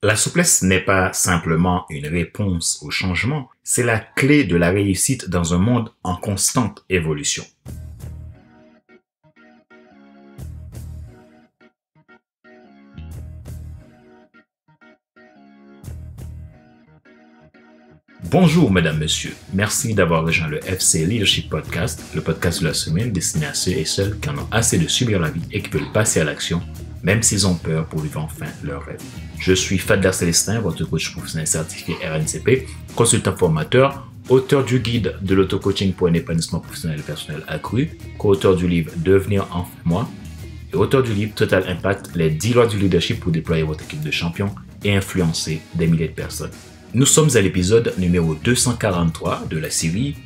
La souplesse n'est pas simplement une réponse au changement, c'est la clé de la réussite dans un monde en constante évolution. Bonjour mesdames, messieurs. Merci d'avoir rejoint le FC Leadership Podcast, le podcast de la semaine destiné à ceux et celles qui en ont assez de subir la vie et qui veulent passer à l'action, même s'ils ont peur pour vivre enfin leur rêve. Je suis Fadler Célestin, votre coach professionnel certifié RNCP, consultant formateur, auteur du guide de l'auto-coaching pour un épanouissement professionnel et personnel accru, co-auteur du livre Devenir enfin moi et auteur du livre Total Impact, les 10 lois du leadership pour déployer votre équipe de champions et influencer des milliers de personnes. Nous sommes à l'épisode numéro 243 de la série.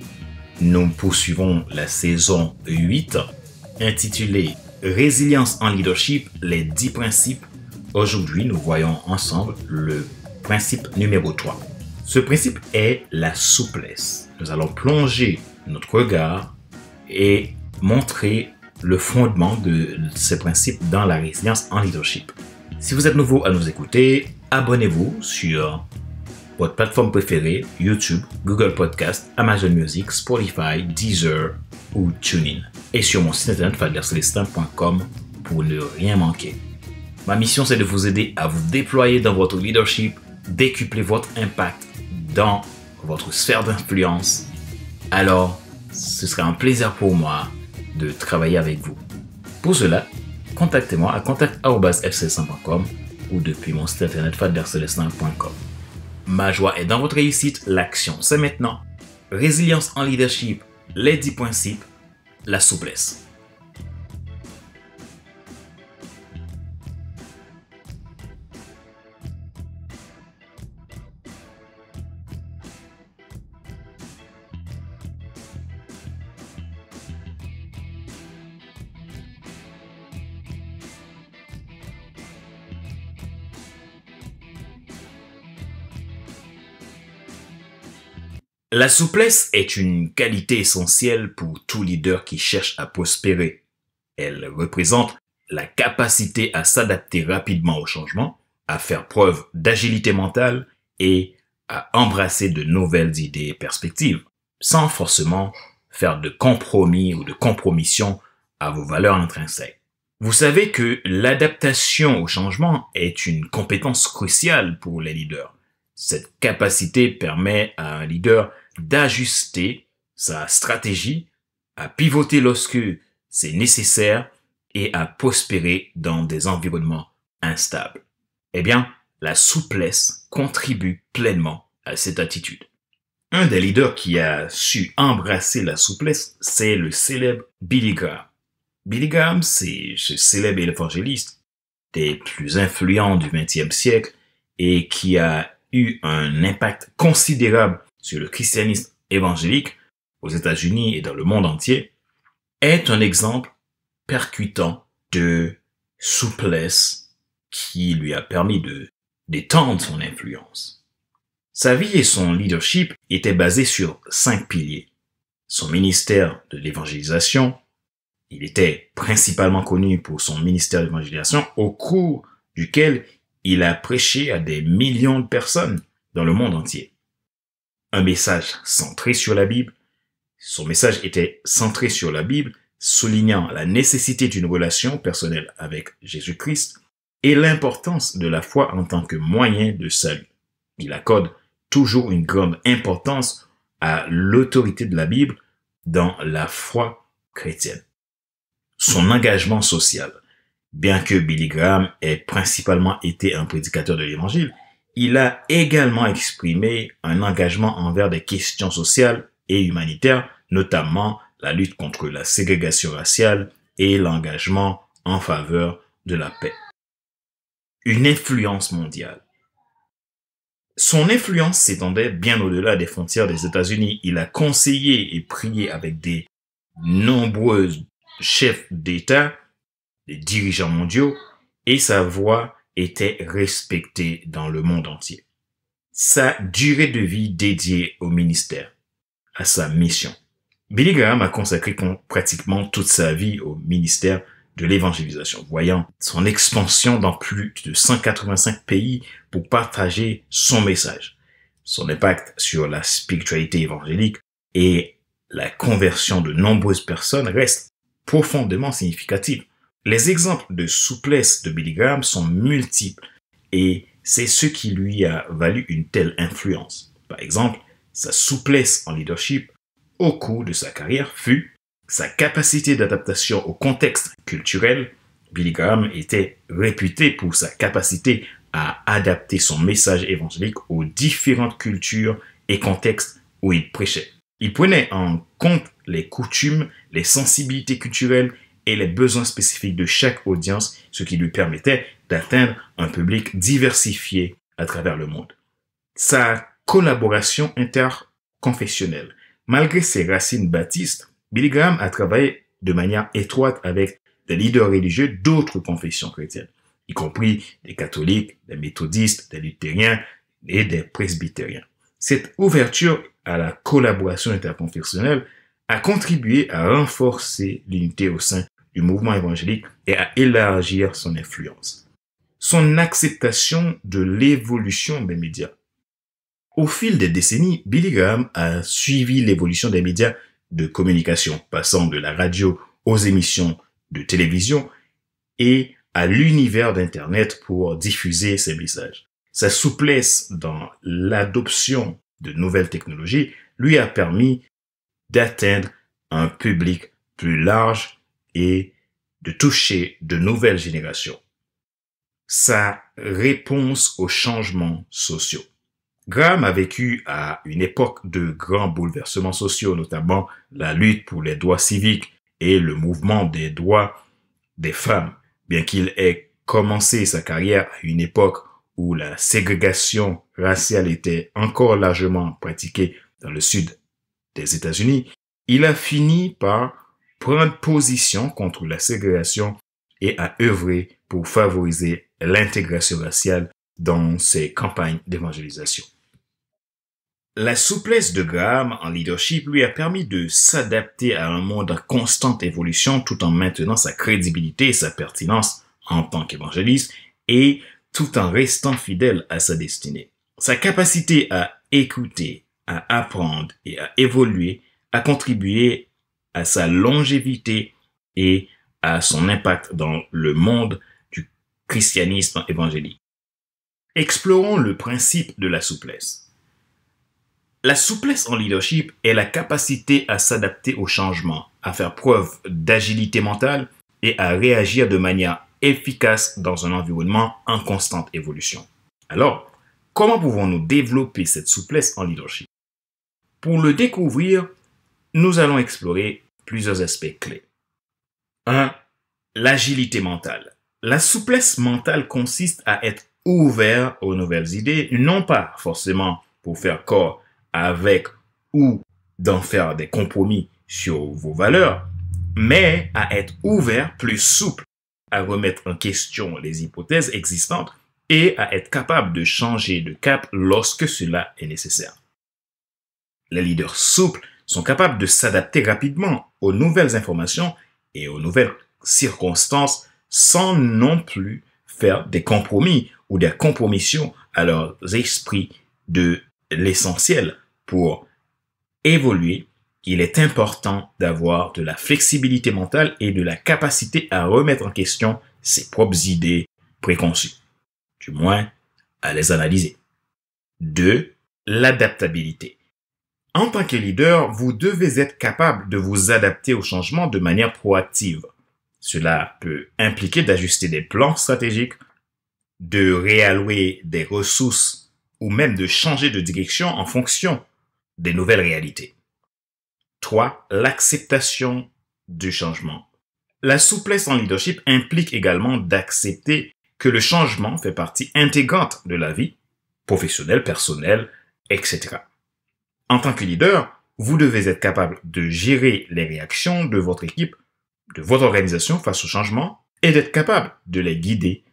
Nous poursuivons la saison 8 intitulée Résilience en leadership, les 10 principes. Aujourd'hui, nous voyons ensemble le principe numéro 3. Ce principe est la souplesse. Nous allons plonger notre regard et montrer le fondement de ces principes dans la résilience en leadership. Si vous êtes nouveau à nous écouter, abonnez-vous sur votre plateforme préférée, YouTube, Google Podcast, Amazon Music, Spotify, Deezer ou TuneIn. Et sur mon site internet fadlercelestin.com pour ne rien manquer. Ma mission, c'est de vous aider à vous déployer dans votre leadership, décupler votre impact dans votre sphère d'influence. Alors, ce sera un plaisir pour moi de travailler avec vous. Pour cela, contactez-moi à contact@fcelestin.com ou depuis mon site internet fadlercelestin.com. Ma joie est dans votre réussite, l'action c'est maintenant. Résilience en leadership, les 10 principes, la souplesse. La souplesse est une qualité essentielle pour tout leader qui cherche à prospérer. Elle représente la capacité à s'adapter rapidement au changement, à faire preuve d'agilité mentale et à embrasser de nouvelles idées et perspectives, sans forcément faire de compromis ou de compromission à vos valeurs intrinsèques. Vous savez que l'adaptation au changement est une compétence cruciale pour les leaders. Cette capacité permet à un leader d'ajuster sa stratégie, à pivoter lorsque c'est nécessaire et à prospérer dans des environnements instables. Eh bien, la souplesse contribue pleinement à cette attitude. Un des leaders qui a su embrasser la souplesse, c'est le célèbre Billy Graham. Billy Graham, c'est ce célèbre évangéliste des plus influents du XXe siècle et qui a eu un impact considérable sur le christianisme évangélique aux États-Unis et dans le monde entier, est un exemple percutant de souplesse qui lui a permis d'étendre son influence. Sa vie et son leadership étaient basés sur 5 piliers. Son ministère de l'évangélisation, il était principalement connu pour son ministère d'évangélisation au cours duquel il a prêché à des millions de personnes dans le monde entier. Un message centré sur la Bible. Son message était centré sur la Bible, soulignant la nécessité d'une relation personnelle avec Jésus-Christ et l'importance de la foi en tant que moyen de salut. Il accorde toujours une grande importance à l'autorité de la Bible dans la foi chrétienne. Son engagement social. Bien que Billy Graham ait principalement été un prédicateur de l'Évangile, il a également exprimé un engagement envers des questions sociales et humanitaires, notamment la lutte contre la ségrégation raciale et l'engagement en faveur de la paix. Une influence mondiale. Son influence s'étendait bien au-delà des frontières des États-Unis. Il a conseillé et prié avec des nombreux chefs d'État, des dirigeants mondiaux, et sa voix était respectée dans le monde entier. Sa durée de vie dédiée au ministère, à sa mission. Billy Graham a consacré pratiquement toute sa vie au ministère de l'évangélisation, voyant son expansion dans plus de 185 pays pour partager son message. Son impact sur la spiritualité évangélique et la conversion de nombreuses personnes reste profondément significative. Les exemples de souplesse de Billy Graham sont multiples et c'est ce qui lui a valu une telle influence. Par exemple, sa souplesse en leadership au cours de sa carrière fut sa capacité d'adaptation au contexte culturel. Billy Graham était réputé pour sa capacité à adapter son message évangélique aux différentes cultures et contextes où il prêchait. Il prenait en compte les coutumes, les sensibilités culturelles et les besoins spécifiques de chaque audience, ce qui lui permettait d'atteindre un public diversifié à travers le monde. Sa collaboration interconfessionnelle. Malgré ses racines baptistes, Billy Graham a travaillé de manière étroite avec des leaders religieux d'autres confessions chrétiennes, y compris des catholiques, des méthodistes, des luthériens et des presbytériens. Cette ouverture à la collaboration interconfessionnelle a contribué à renforcer l'unité au sein du mouvement évangélique et à élargir son influence. Son acceptation de l'évolution des médias. Au fil des décennies, Billy Graham a suivi l'évolution des médias de communication, passant de la radio aux émissions de télévision et à l'univers d'Internet pour diffuser ses messages. Sa souplesse dans l'adoption de nouvelles technologies lui a permis d'atteindre un public plus large et de toucher de nouvelles générations. Sa réponse aux changements sociaux. Graham a vécu à une époque de grands bouleversements sociaux, notamment la lutte pour les droits civiques et le mouvement des droits des femmes. Bien qu'il ait commencé sa carrière à une époque où la ségrégation raciale était encore largement pratiquée dans le sud des États-Unis, il a fini par prendre position contre la ségrégation et a œuvré pour favoriser l'intégration raciale dans ses campagnes d'évangélisation. La souplesse de Graham en leadership lui a permis de s'adapter à un monde en constante évolution tout en maintenant sa crédibilité et sa pertinence en tant qu'évangéliste et tout en restant fidèle à sa destinée. Sa capacité à écouter, à apprendre et à évoluer a contribué à sa longévité et à son impact dans le monde du christianisme évangélique. Explorons le principe de la souplesse. La souplesse en leadership est la capacité à s'adapter aux changements, à faire preuve d'agilité mentale et à réagir de manière efficace dans un environnement en constante évolution. Alors, comment pouvons-nous développer cette souplesse en leadership? Pour le découvrir, nous allons explorer plusieurs aspects clés. 1. L'agilité mentale. La souplesse mentale consiste à être ouvert aux nouvelles idées, non pas forcément pour faire corps avec ou d'en faire des compromis sur vos valeurs, mais à être ouvert, plus souple, à remettre en question les hypothèses existantes et à être capable de changer de cap lorsque cela est nécessaire. Les leaders souples sont capables de s'adapter rapidement aux nouvelles informations et aux nouvelles circonstances sans non plus faire des compromis ou des compromissions à leurs esprits de l'essentiel. Pour évoluer, il est important d'avoir de la flexibilité mentale et de la capacité à remettre en question ses propres idées préconçues, du moins à les analyser. 2. L'adaptabilité. En tant que leader, vous devez être capable de vous adapter aux changements de manière proactive. Cela peut impliquer d'ajuster des plans stratégiques, de réallouer des ressources ou même de changer de direction en fonction des nouvelles réalités. 3. L'acceptation du changement. La souplesse en leadership implique également d'accepter que le changement fait partie intégrante de la vie professionnelle, personnelle, etc. En tant que leader, vous devez être capable de gérer les réactions de votre équipe, de votre organisation face au changement et d'être capable de les guider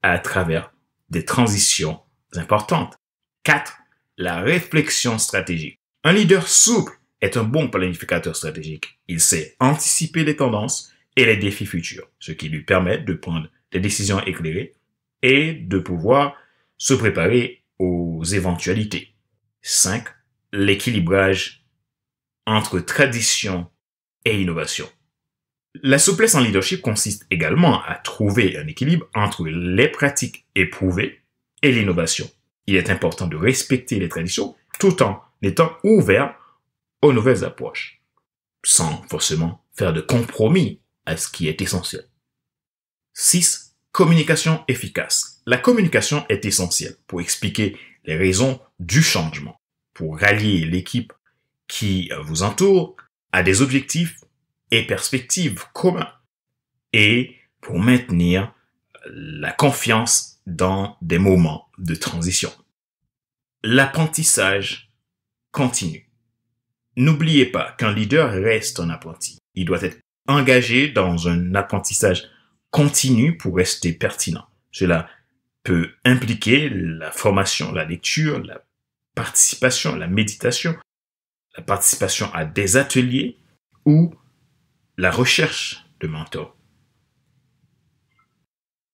à travers des transitions importantes. 4. La réflexion stratégique. Un leader souple est un bon planificateur stratégique. Il sait anticiper les tendances, et les défis futurs, ce qui lui permet de prendre des décisions éclairées et de pouvoir se préparer aux éventualités. 5. L'équilibrage entre tradition et innovation. La souplesse en leadership consiste également à trouver un équilibre entre les pratiques éprouvées et l'innovation. Il est important de respecter les traditions tout en étant ouvert aux nouvelles approches, sans forcément faire de compromis à ce qui est essentiel. 6. Communication efficace. La communication est essentielle pour expliquer les raisons du changement, pour rallier l'équipe qui vous entoure à des objectifs et perspectives communs et pour maintenir la confiance dans des moments de transition. L'apprentissage continue. N'oubliez pas qu'un leader reste un apprenti. Il doit être engagé dans un apprentissage continu pour rester pertinent. Cela peut impliquer la formation, la lecture, la participation, la méditation, la participation à des ateliers ou la recherche de mentors.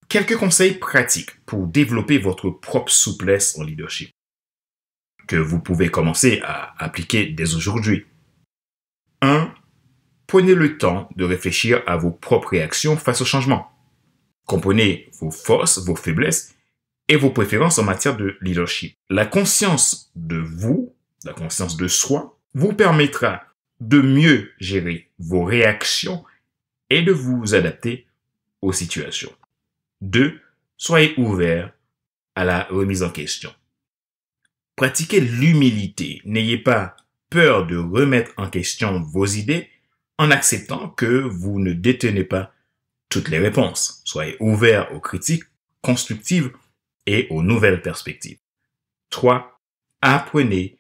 Quelques conseils pratiques pour développer votre propre souplesse en leadership que vous pouvez commencer à appliquer dès aujourd'hui. 1. Prenez le temps de réfléchir à vos propres réactions face au changement. Comprenez vos forces, vos faiblesses et vos préférences en matière de leadership. La conscience de vous, la conscience de soi, vous permettra de mieux gérer vos réactions et de vous adapter aux situations. 2. Soyez ouvert à la remise en question. Pratiquez l'humilité. N'ayez pas peur de remettre en question vos idées en acceptant que vous ne détenez pas toutes les réponses. Soyez ouvert aux critiques constructives et aux nouvelles perspectives. 3. Apprenez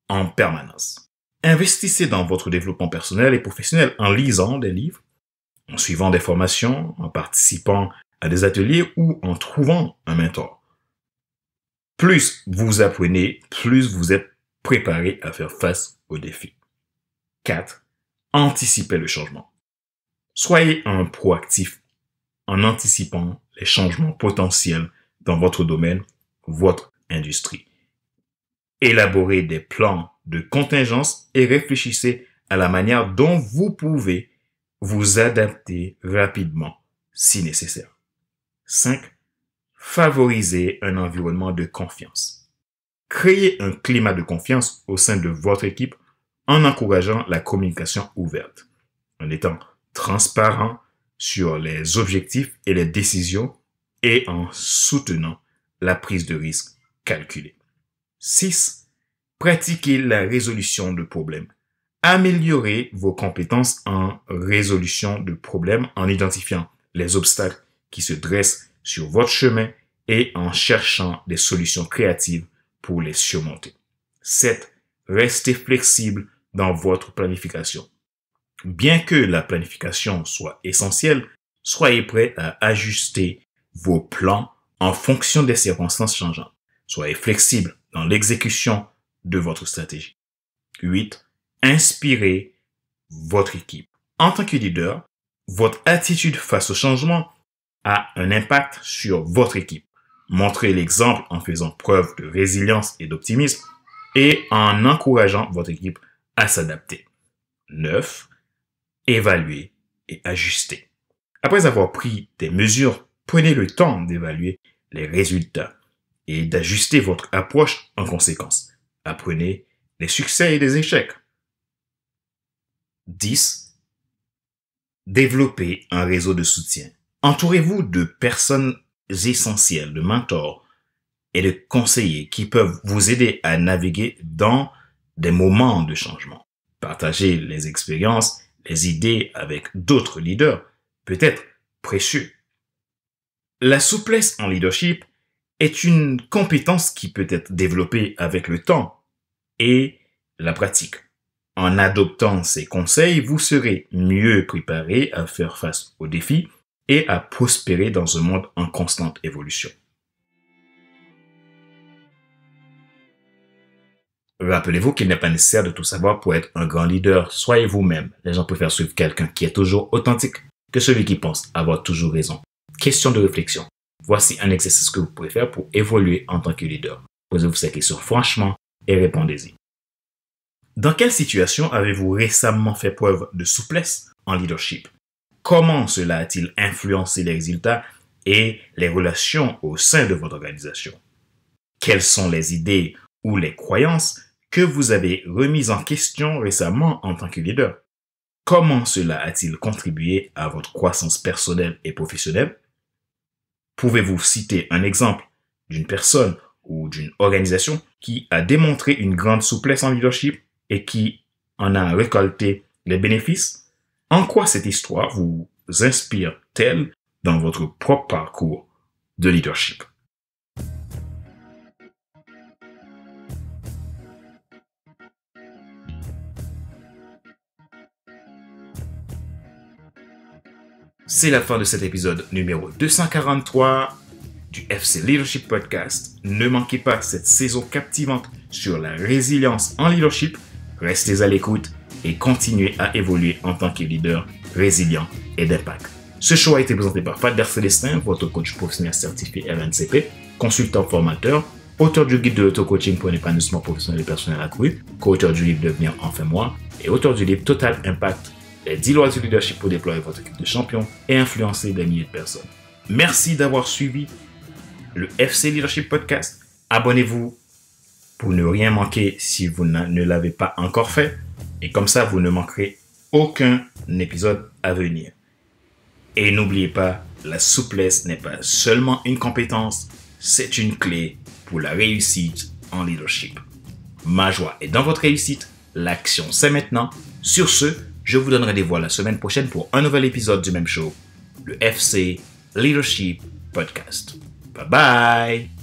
en permanence. Investissez dans votre développement personnel et professionnel en lisant des livres, en suivant des formations, en participant à des ateliers ou en trouvant un mentor. Plus vous apprenez, plus vous êtes préparé à faire face aux défis. 4. Anticipez le changement. Soyez un proactif en anticipant les changements potentiels dans votre domaine, votre industrie. Élaborez des plans de contingence et réfléchissez à la manière dont vous pouvez vous adapter rapidement si nécessaire. 5. Favorisez un environnement de confiance. Créez un climat de confiance au sein de votre équipe en encourageant la communication ouverte, en étant transparent sur les objectifs et les décisions et en soutenant la prise de risque calculée. 6. Pratiquez la résolution de problèmes. Améliorez vos compétences en résolution de problèmes en identifiant les obstacles qui se dressent sur votre chemin et en cherchant des solutions créatives pour les surmonter. 7. Restez flexible dans votre planification. Bien que la planification soit essentielle, soyez prêt à ajuster vos plans en fonction des circonstances changeantes. Soyez flexible dans l'exécution de votre stratégie. 8. Inspirez votre équipe. En tant que leader, votre attitude face au changement a un impact sur votre équipe. Montrez l'exemple en faisant preuve de résilience et d'optimisme et en encourageant votre équipe à s'adapter. 9. Évaluez et ajustez. Après avoir pris des mesures, prenez le temps d'évaluer les résultats et d'ajuster votre approche en conséquence. Apprenez les succès et les échecs. 10. Développez un réseau de soutien. Entourez-vous de personnes essentielles, de mentors et de conseillers qui peuvent vous aider à naviguer dans des moments de changement. Partagez les expériences, les idées avec d'autres leaders peut être précieux. La souplesse en leadership est une compétence qui peut être développée avec le temps et la pratique. En adoptant ces conseils, vous serez mieux préparé à faire face aux défis et à prospérer dans un monde en constante évolution. Rappelez-vous qu'il n'est pas nécessaire de tout savoir pour être un grand leader. Soyez vous-même. Les gens préfèrent suivre quelqu'un qui est toujours authentique. que celui qui pense avoir toujours raison. Question de réflexion. Voici un exercice que vous pouvez faire pour évoluer en tant que leader. Posez-vous ces questions franchement et répondez-y. Dans quelle situation avez-vous récemment fait preuve de souplesse en leadership? Comment cela a-t-il influencé les résultats et les relations au sein de votre organisation? Quelles sont les idées ou les croyances que vous avez remises en question récemment en tant que leader? Comment cela a-t-il contribué à votre croissance personnelle et professionnelle? Pouvez-vous citer un exemple d'une personne ou d'une organisation qui a démontré une grande souplesse en leadership et qui en a récolté les bénéfices? En quoi cette histoire vous inspire-t-elle dans votre propre parcours de leadership? C'est la fin de cet épisode numéro 243 du FC Leadership Podcast. Ne manquez pas cette saison captivante sur la résilience en leadership. Restez à l'écoute et continuez à évoluer en tant que leader résilient et d'impact. Ce show a été présenté par Fadler Célestin, votre coach professionnel certifié RNCP, consultant formateur, auteur du guide de l'auto-coaching pour un épanouissement professionnel et personnel accru, co-auteur du livre Devenir enfin moi et auteur du livre Total Impact, les 10 lois du leadership pour déployer votre équipe de champions et influencer des milliers de personnes. Merci d'avoir suivi le FC Leadership Podcast. Abonnez-vous pour ne rien manquer si vous ne l'avez pas encore fait. Et comme ça, vous ne manquerez aucun épisode à venir. Et n'oubliez pas, la souplesse n'est pas seulement une compétence, c'est une clé pour la réussite en leadership. Ma joie est dans votre réussite. L'action, c'est maintenant. Sur ce, je vous donne rendez-vous la semaine prochaine pour un nouvel épisode du même show, le FC Leadership Podcast. Bye bye!